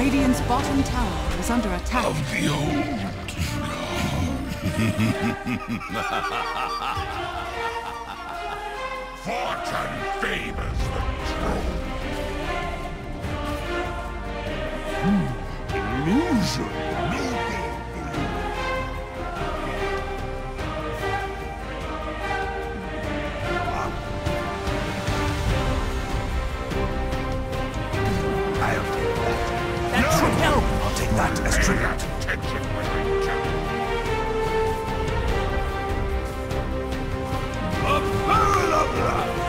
Radiant's bottom tower is under attack. Of the old. Fortune favors the true. Illusion. No good for you. I'll take that. That should help. I'll take that as tribute. Attention when I jump. A barrel of life!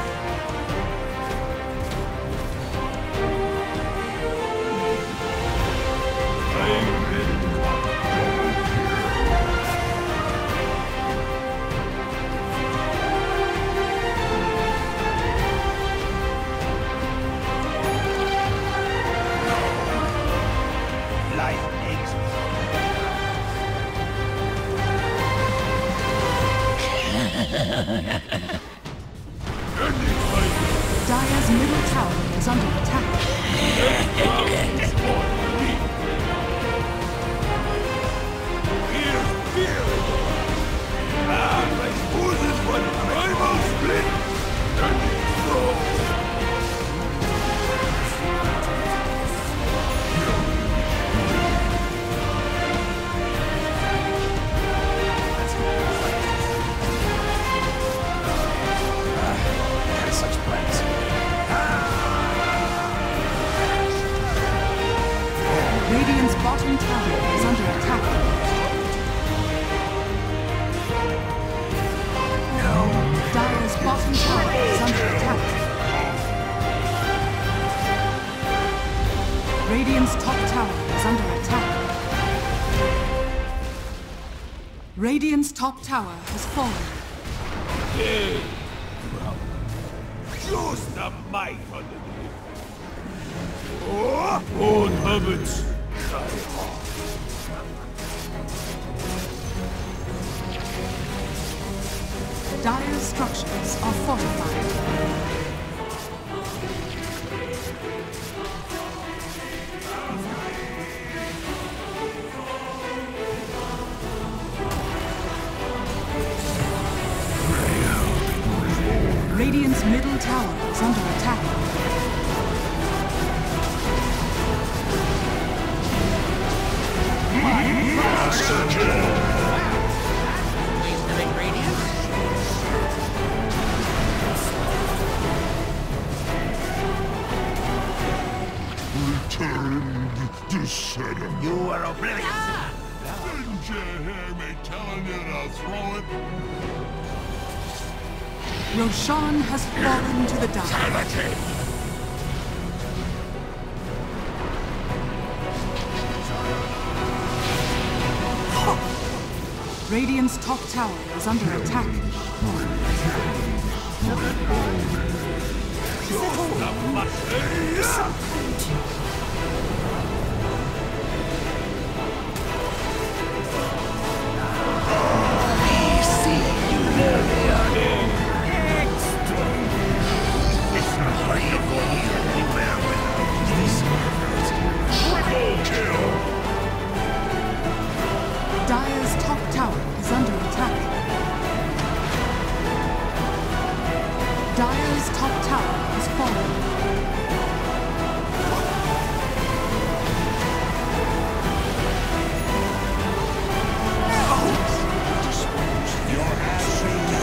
Life aches. Dire's middle tower is under attack. Such plans. Radiant's bottom tower is under attack. No. Dire's bottom tower is under attack. Radiant's top tower is under attack. Radiant's top tower has fallen. Just the might underneath. Oh, old habits. Dire's structures are fortified. Radiant's middle tower is under attack. Living Radiant? Returned to Sodom. You are oblivious. Didn't you hear me telling you to throw it? Roshan has fallen to the dark. Fatality. Radiant's top tower is under attack. Dire's top tower is under attack. Dire's top tower has fallen. Your ashes.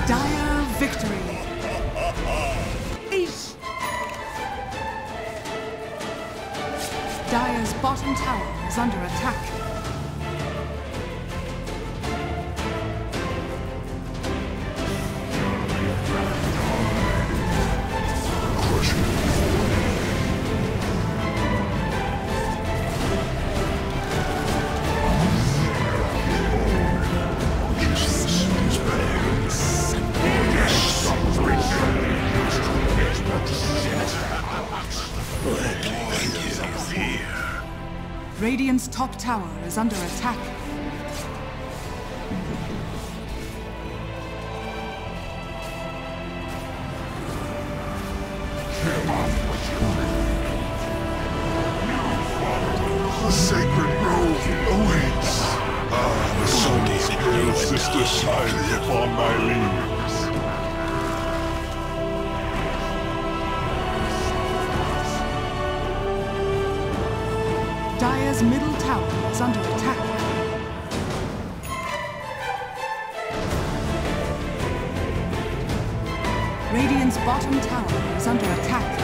Dire victory. bottom tower is under attack. Radiant's top tower is under attack. The sacred grove awaits. The soul's pale sister smiling upon my leaves. Dire's middle tower is under attack. Radiant's bottom tower is under attack.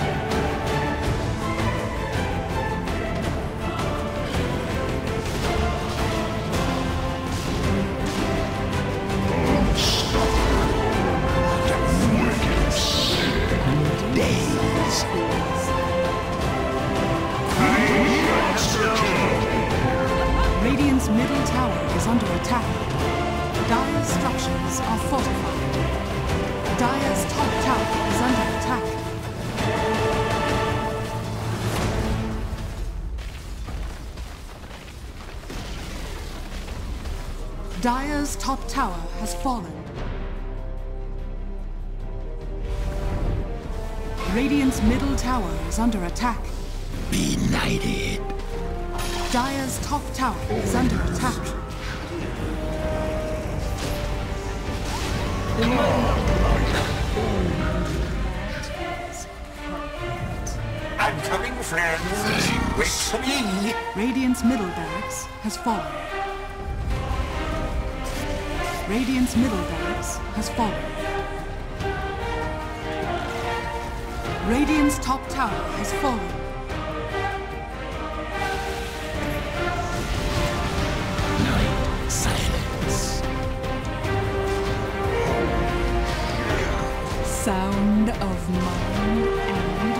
Radiant's middle tower is under attack. Dire's structures are fortified. Dire's top tower is under attack. Dire's top tower has fallen. Radiant's middle tower is under attack. Be knighted. Dire's top tower is under attack. I'm coming, friends. Wait for me. Radiant's middle barracks has fallen. Radiant's middle barracks has fallen. Radiant's top tower has fallen. Night silence. Sound of mine and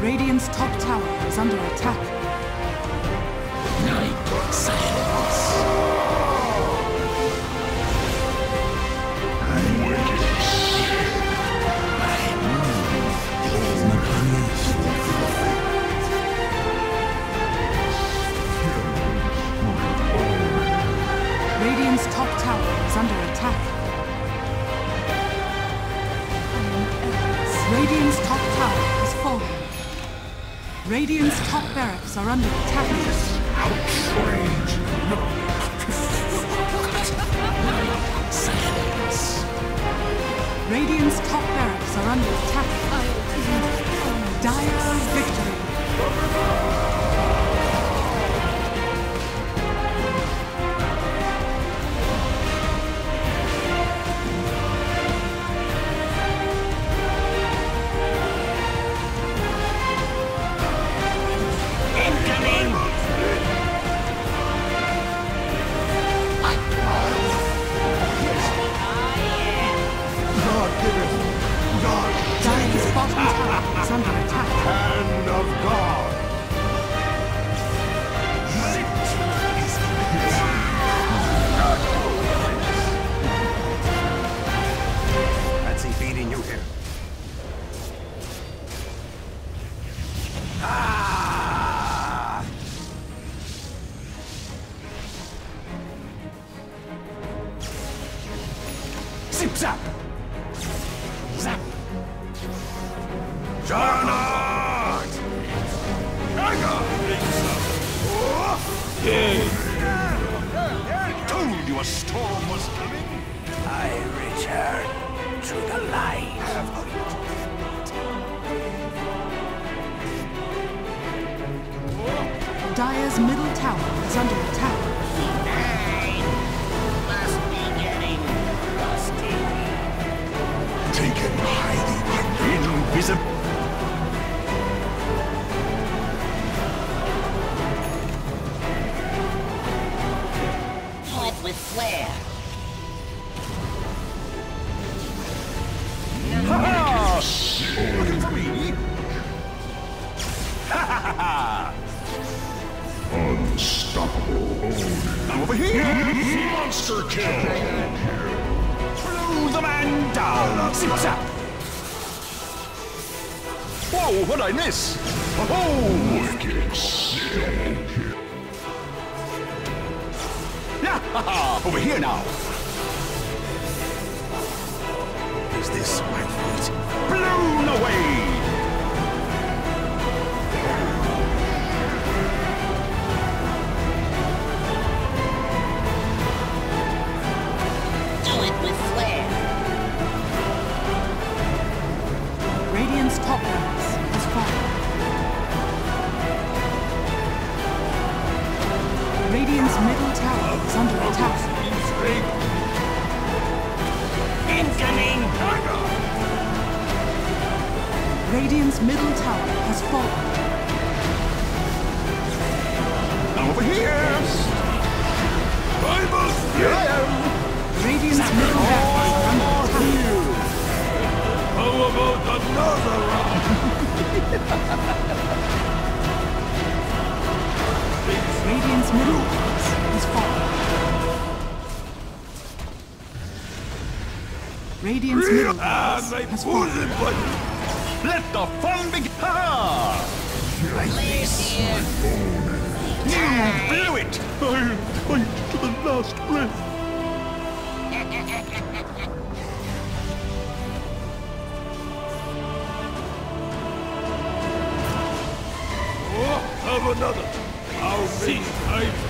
Radiant's top tower is under attack. Night silence. Radiant's top tower is under attack. Radiant's top tower has fallen. Radiant's top barracks are under attack. Outrage. Silence. Radiant's top barracks are under attack. Dire victory. Dire's bottom tower is under attack. Hand of God. Fancy feeding you here. Ah! Zip zap! Zap! Juggernaut! Told you a storm was coming. I return to the light. Dire's middle tower is under attack. Must be getting rusty. Taken hiding invisible. flare. Ha-ha! Look at me! Ha-ha-ha! Unstoppable. Over here! Monster kill. Blow the man down! Zip-zap! Whoa, what'd I miss? Oh! Wicked double kill. Yeah! Over here now! Is this my fate? Blown away! Do it with flare. Radiant's top barracks has fallen. Radiant's middle tower is under attack. Incoming! Radiant's middle tower has fallen. Over here! I must here I am! Radiant's middle barracks are under attack. How about another round? Radiant's middle barracks has fallen. Radiant's middle barracks has fallen. Let the fun begin! Ha! Flare's here. You blew it! I fight to the last breath. Have another. How many times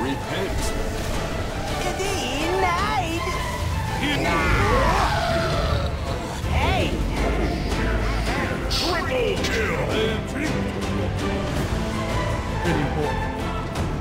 repent. Hey! Triple kill.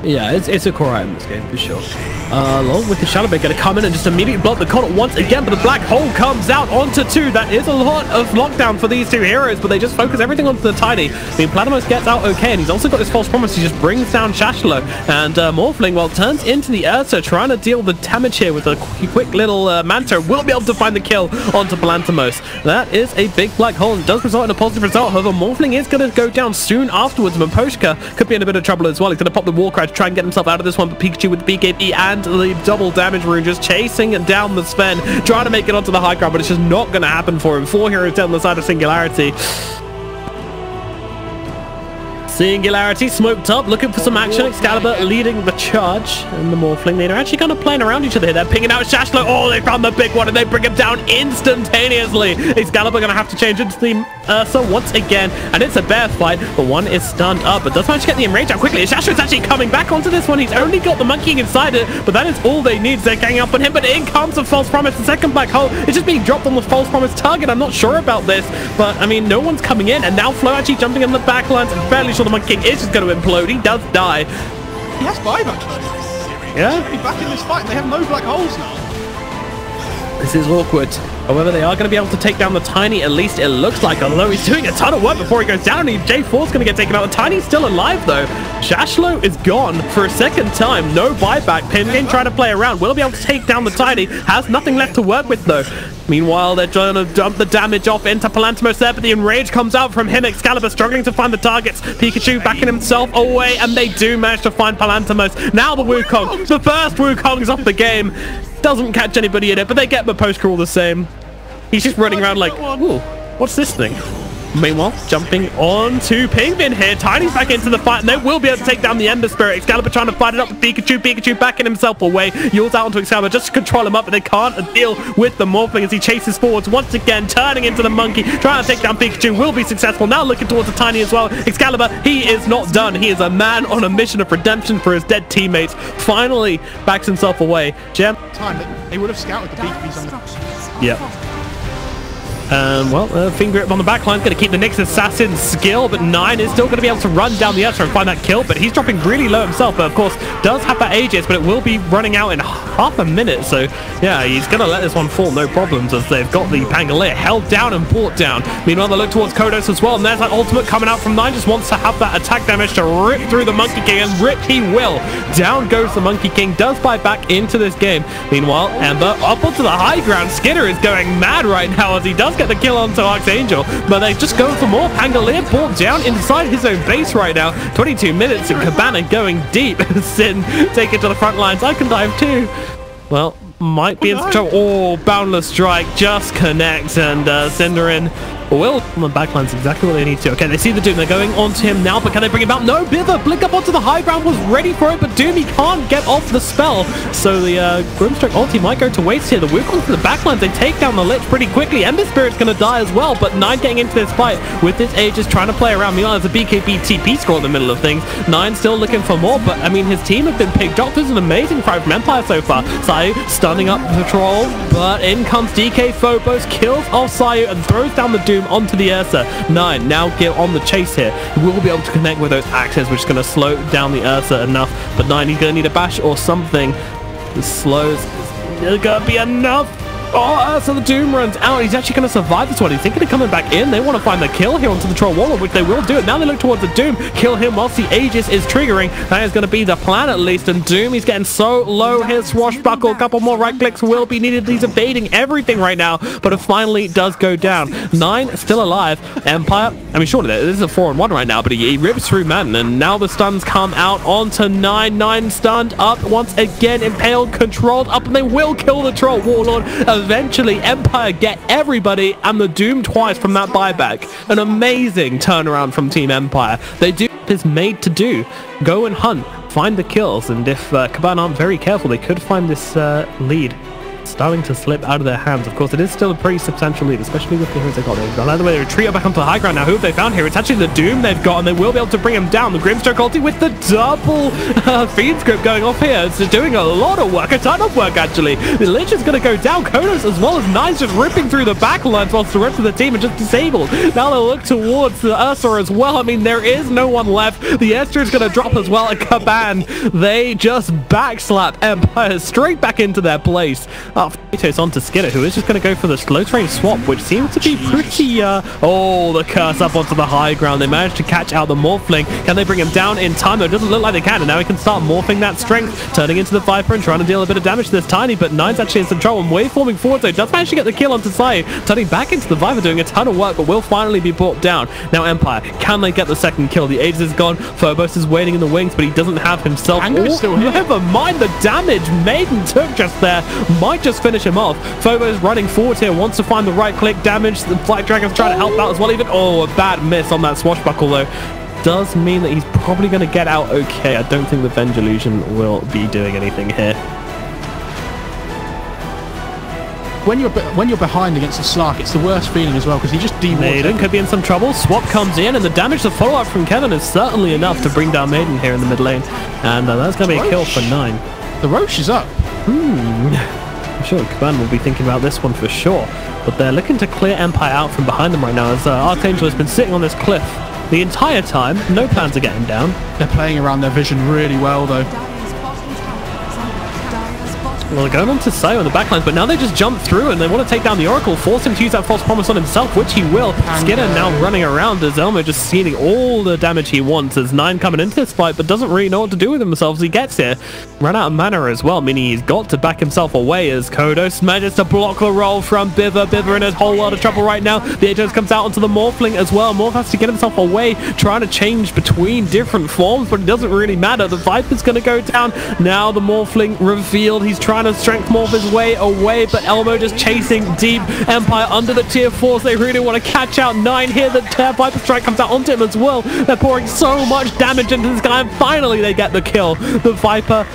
Yeah, it's a core item in this game for sure. Along with the Shadow Blade gonna come in and just immediately block the Xolotl once again, but the black hole comes out onto 2. That is a lot of lockdown for these two heroes, but they just focus everything onto the Tiny. I mean, Platypus gets out okay, and he's also got this false promise. He just brings down Xolotl, and Morphling, well, turns into the Ursa, trying to deal the damage here with a quick little Manta. Will be able to find the kill onto Palanthamos. That is a big black hole and does result in a positive result. However, Morphling is going to go down soon afterwards. Maposhka could be in a bit of trouble as well. He's going to pop the Warcry to try and get himself out of this one, but Pikachu with the BKB and the double damage rune just chasing down the Sven, trying to make it onto the high ground, but it's just not going to happen for him. 4 heroes down the side of Singularity. Singularity smoked up, looking for some action. Excalibur leading the charge, and the Morphling, they're actually kind of playing around each other here. They're pinging out Xolotl. Oh, they found the big one, and they bring him down instantaneously. Excalibur going to have to change into the Ursa once again, and it's a bear fight, but one is stunned up, but does manage to get the enrage out quickly. Xolotl's actually coming back onto this one. He's only got the monkey inside it, but that is all they need. They're ganging up on him, but in comes a false promise. The second black hole is just being dropped on the false promise target. I'm not sure about this, but I mean, no one's coming in, and now Flo actually jumping in the back lines. I'm fairly sure the Monkey King is just going to implode. He does die. He has buyback though. Yeah? He's back in this fight. They have no black holes now. This is awkward. However, they are going to be able to take down the Tiny, at least it looks like, although he's doing a ton of work before he goes down. J4's going to get taken out. The Tiny's still alive, though. Xolotl is gone for a second time. No buyback. Pin Game trying to play around. Will be able to take down the Tiny. Has nothing left to work with, though. Meanwhile, they're trying to dump the damage off into Palanthamos there, but the enrage comes out from him. Excalibur struggling to find the targets. Pikachu backing himself away, and they do manage to find Palanthamos. Now the Wukong. The first Wukong's off the game. Doesn't catch anybody in it, but they get Maposhka all the same. He's just running around like, ooh, what's this thing? Meanwhile, jumping on to Pingvin here. Tiny's back into the fight, and they will be able to take down the Ember Spirit. Excalibur trying to fight it up with Pikachu. Pikachu backing himself away. Yules out onto Excalibur just to control him up, but they can't deal with the Morphling as he chases forwards once again, turning into the monkey, trying to take down Pikachu. Will be successful. Now looking towards the Tiny as well. Excalibur, he is not done. He is a man on a mission of redemption for his dead teammates. Finally backs himself away. Gem. Time that they would have scouted the BKBs on the... Yep. Well, finger grip on the back line is going to keep the Nyx Assassin skill, but 9 is still going to be able to run down the Ursa and find that kill, but he's dropping really low himself, but of course does have that Aegis, but it will be running out in half a minute, so yeah, he's going to let this one fall, no problems, as they've got the Pangolier held down and brought down. Meanwhile, they look towards Kodos as well, and there's that ultimate coming out from 9, just wants to have that attack damage to rip through the Monkey King, and rip he will. Down goes the Monkey King, does buy back into this game. Meanwhile, Ember up onto the high ground. Skinner is going mad right now as he does get the kill onto Archangel, but they just go for more. Pangolier brought down inside his own base right now. 22 minutes and Cabana going deep. Sin take it to the front lines. I can dive too. Well, might be in trouble. Oh, Boundless Strike just connects, and Cinderin will on the backlines exactly what they need to. Okay, they see the Doom, they're going onto him now, but can they bring him out? No, Bither blink up onto the high ground, was ready for it, but Doom, he can't get off the spell, so the Grimstroke ulti might go to waste here. The Wukong for the backlines, they take down the Lich pretty quickly. Ember Spirit's gonna die as well, but 9 getting into this fight with this Aegis, trying to play around. Meanwhile, there's a BKB TP score in the middle of things. 9 still looking for more, but I mean, his team have been picked up. This is an amazing fight from Empire so far. Sayu stunning up the Troll, but in comes DK Phobos, kills off Sayu and throws down the Doom onto the Ursa. 9 now get on the chase here. Will be able to connect with those axes, which is going to slow down the Ursa enough, but 9, he's going to need a bash or something. The slows is going to be enough. Oh, so the Doom runs out. He's actually going to survive this one. He's thinking of coming back in. They want to find the kill here onto the Troll Warlord, which they will do it. Now they look towards the Doom. Kill him whilst the Aegis is triggering. That is going to be the plan at least. And Doom, he's getting so low. His Swashbuckle, a couple more right clicks will be needed. He's evading everything right now, but it finally does go down. 9 still alive. Empire, I mean, surely this is a 4-on-1 right now, but he rips through man, and now the stuns come out onto 9. 9 stunned up once again, impaled, controlled up, and they will kill the Troll Warlord. Eventually, Empire get everybody and the Doom twice from that buyback. An amazing turnaround from Team Empire. They do what is made to do. Go and hunt, find the kills, and if Kaban aren't very careful, they could find this lead starting to slip out of their hands. Of course, it is still a pretty substantial lead, especially with the heroes they've got. They've gone out of the way, they retreat back onto the high ground now. Who have they found here? It's actually the Doom they've got, and they will be able to bring him down. The Grimstroke ulti with the double feed script going off here. It's doing a lot of work, a ton of work actually. The Lich is going to go down. Kodos as well as 9 just ripping through the back lines whilst the rest of the team are just disabled. Now they'll look towards the Ursa as well. I mean, there is no one left. The Esther is going to drop as well, and Kaban, they just backslap Empire straight back into their place. It's on to Skinner, who is just going to go for the slow train swap, which seems to be pretty oh, the curse up onto the high ground. They managed to catch out the Morphling. Can they bring him down in time? Though it doesn't look like they can, and now he can start morphing that strength, turning into the Viper and trying to deal a bit of damage to this Tiny, but 9's actually in some trouble and waveforming forward, so he does manage to get the kill onto Sayu, turning back into the Viper, doing a ton of work, but will finally be brought down. Now Empire, can they get the second kill? The Aegis is gone, Phobos is waiting in the wings, but he doesn't have himself. Still here. Never mind the damage Maiden took just there, might just finish him off. Phobos running forward here, wants to find the right click damage. The Black Dragon's trying to help out as well, even. Oh, a bad miss on that Swashbuckle though. Does mean that he's probably going to get out okay. I don't think the Venge Illusion will be doing anything here. When you're behind against a Slark, it's the worst feeling as well, because he just Maiden could be in some trouble. Swap comes in, and the damage to follow up from Kevin is certainly enough to bring down Maiden here in the mid lane. And that's going to be a kill for 9. The Roche is up. I'm sure Kaban will be thinking about this one for sure, but they're looking to clear Empire out from behind them right now, as Archangel has been sitting on this cliff the entire time. No plans to get him down. They're playing around their vision really well though. Well, they're going on to Sayu on the backlines, but now they just jump through and they want to take down the Oracle, force him to use that false promise on himself, which he will. Skinner now running around as Elmo just stealing all the damage he wants as 9 coming into this fight, but doesn't really know what to do with himself as he gets here. Run out of mana as well, meaning he's got to back himself away as Kodos manages to block the roll from Bither. Bither in a whole lot of trouble right now. The Aegis comes out onto the Morphling as well. Morph has to get himself away, trying to change between different forms, but it doesn't really matter. The Viper's going to go down. Now the Morphling revealed. He's trying to strength morph his way away, but Elmo just chasing deep. Empire under the tier 4s. They really want to catch out 9 here. The Viper strike comes out onto him as well. They're pouring so much damage into this guy, and finally they get the kill. The Viper,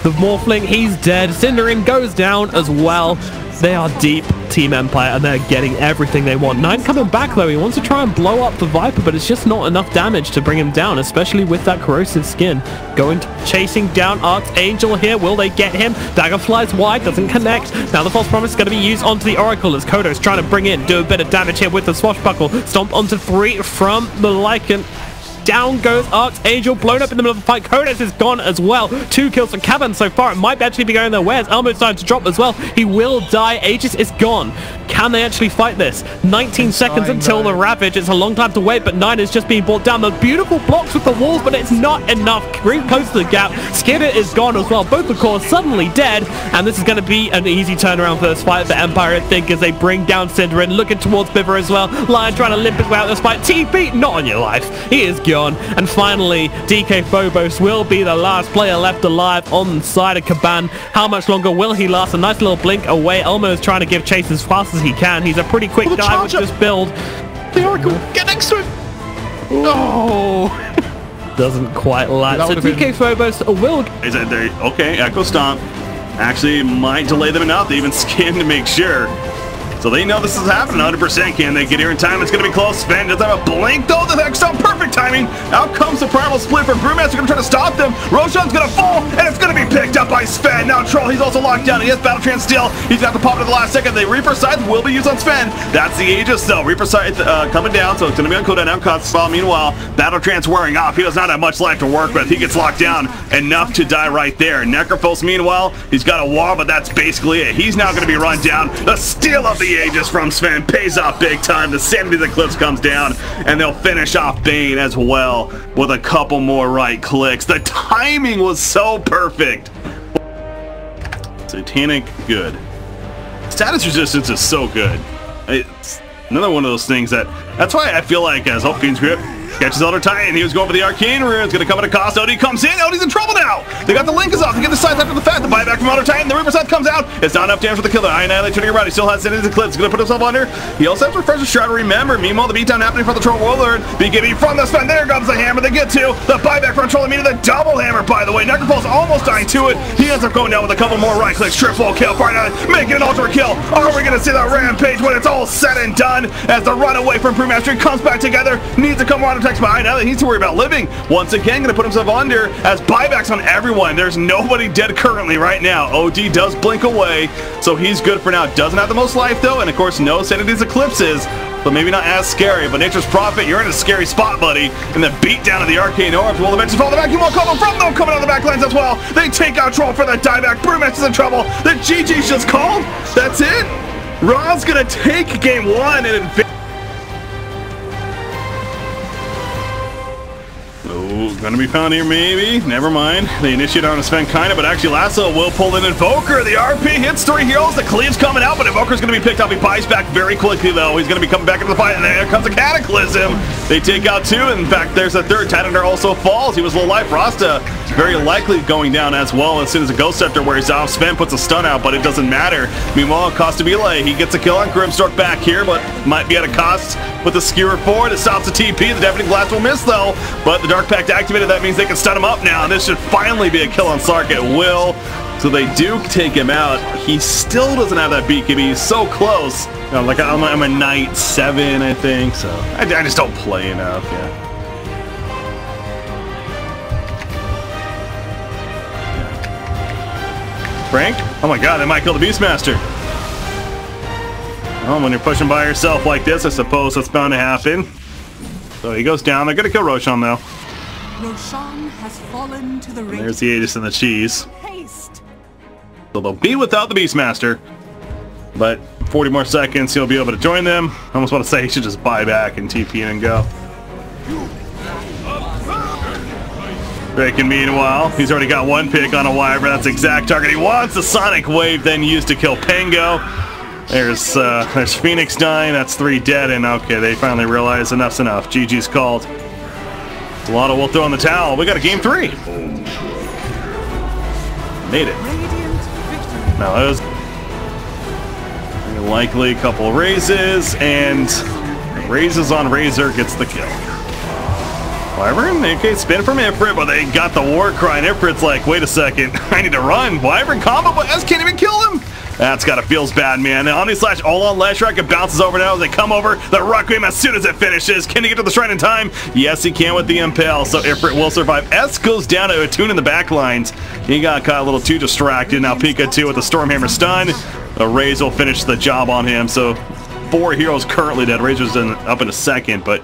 the Morphling, he's dead. Cinderin goes down as well. They are deep. Team Empire, and they're getting everything they want. Nine coming back, though. He wants to try and blow up the Viper, but it's just not enough damage to bring him down, especially with that corrosive skin. Chasing down Archangel here. Will they get him? Dagger flies wide, doesn't connect. Now the False Promise is going to be used onto the Oracle as Kodo's trying to bring in, do a bit of damage here with the Swashbuckle. Stomp onto 3 from the Lycan. Down goes Archangel, blown up in the middle of the fight. Kodos is gone as well. 2 kills for Kaban so far. It might actually be going their way as Elmo's starting to drop as well. He will die. Aegis is gone. Can they actually fight this? 19 seconds until the Ravage. It's a long time to wait, but 9 is just being brought down. The beautiful blocks with the walls, but it's not enough. Very close to the gap. Skidder is gone as well. Both the cores suddenly dead, and this is going to be an easy turnaround for this fight for Empire, I think, as they bring down Cinderin, looking towards Biver as well. Lion trying to limp his way out of this fight. TP, not on your life. He is gone. And finally, DK Phobos will be the last player left alive on the side of Kaban. How much longer will he last? A nice little blink away. Elmo is trying to give chase as fast as he can. He's a pretty quick guy with this build. The Oracle, get next to him. Oh, doesn't quite land. So DK Phobos will... Is that there? Okay, Echo Stomp. Actually, might delay them enough. They even scan to make sure. So they know this is happening 100%. Can they get here in time? It's going to be close. Sven doesn't have a blink, though. The Hex Stone, perfect timing. Out comes the Primal Split from Brewmaster. Going to try to stop them. Roshan's going to fall, and it's going to be picked up by Sven. Now Troll, he's also locked down. He has Battle Trance still. He's got to pop it at the last second. The Reaper Scythe will be used on Sven. That's the Aegis, though. Reaper Scythe coming down, so it's going to be on cooldown. Now Cuts. Meanwhile, Battle Trance wearing off. He does not have much life to work with. He gets locked down enough to die right there. Necrophos, meanwhile, he's got a wall, but that's basically it. He's now going to be run down. The steal of the Aegis from Sven pays off big time. The Sanity of the Eclipse comes down, and they'll finish off Bane as well with a couple more right clicks. The timing was so perfect. Satanic, good. Status resistance is so good. It's another one of those things that's why I feel like as Hope Fiend's grip catches Elder Titan, he was going for the Arcane Rune. It's going to come at a cost. OD comes in. OD's in trouble now. They got the Linkas off. They get the Scythe after the fact. The buyback from Elder Titan. The Reaper Scythe comes out. It's not enough damage for the killer. Annihilate turning around. He still has Sanity of the Eclipse. He's going to put himself under. He also has Refresher Shroud to remember. Meanwhile, the beatdown happening for the Troll Warlord. BKB from the Sven. There comes the hammer. They get to the buyback from Troll. Immediately the double hammer, by the way. Necropulse almost dying to it. He ends up going down with a couple more right clicks. Triple kill. Making an ultra kill. Are we going to see that rampage when it's all said and done? As the runaway from Brewmaster comes back together. Needs to come around and text behind. Now he needs to worry about living. Once again, going to put himself under as buybacks on everyone. There's nobody dead currently right now. OD does blink away, so he's good for now. Doesn't have the most life, though, and of course, no Sanity's Eclipses, but maybe not as scary. But Nature's Prophet, you're in a scary spot, buddy. And the beatdown of the Arcane Orb will eventually fall. The vacuum wall coming from them, coming out of the back lines as well. They take out Troll for the dieback. Brewmaster's in trouble. The GG's just called. That's it. Ron's going to take game 1 and advance. Gonna be found here, maybe. Never mind. They initiate on a Sven kinda, but actually Lasso will pull in Invoker. The RP hits 3 heroes. The Cleave's coming out, but Invoker's gonna be picked up. He buys back very quickly, though. He's gonna be coming back into the fight, and there comes a Cataclysm. They take out 2. In fact, there's a 3rd. Titanator also falls. He was low life. Rasta very likely going down as well as soon as the Ghost Scepter wears off. Sven puts a stun out, but it doesn't matter. Meanwhile, Costabile, he gets a kill on Grimstork back here, but might be at a cost with the Skewer forward. It stops the TP. The Deafening Blast will miss, though, but the Dark Pact activated. That means they can stun him up now, and this should finally be a kill on Sark. It will. So they do take him out. He still doesn't have that BKB. He's so close. You know, like I'm a Knight 7, I think, so I just don't play enough, yeah. Frank? Oh my god, they might kill the Beastmaster. Well, when you're pushing by yourself like this, I suppose that's bound to happen. So he goes down. They're going to kill Roshan, though. Roshan has fallen to the ring. There's the Aegis and the cheese. Haste. So they'll be without the Beastmaster. But 40 more seconds, he'll be able to join them. I almost want to say he should just buy back and TP in and go. Draken, meanwhile, he's already got 1 pick on a Wyvern. That's the exact target he wants. The Sonic Wave then used to kill Pango. There's Phoenix dying. That's 3 dead, and okay, they finally realize enough's enough. GG's called. Xolotl will throw in the towel. We got a game 3. Made it. Now that was likely a couple raises, and raises on Razor gets the kill. Wyvern, okay, spin from Ifrit, but they got the war cry, and Ifrit's like, wait a second, I need to run. Wyvern combo, but S can't even kill him. That's gotta feels bad, man. The Omni Slash all on Leshrac. It bounces over now as they come over. The Requiem as soon as it finishes. Can he get to the shrine in time? Yes, he can with the Impale. So Ifrit will survive. S goes down to Attune in the back lines. He got caught a little too distracted. Now Pika 2 with the Stormhammer stun. The Raze will finish the job on him. So 4 heroes currently dead. Razor's up in a second, but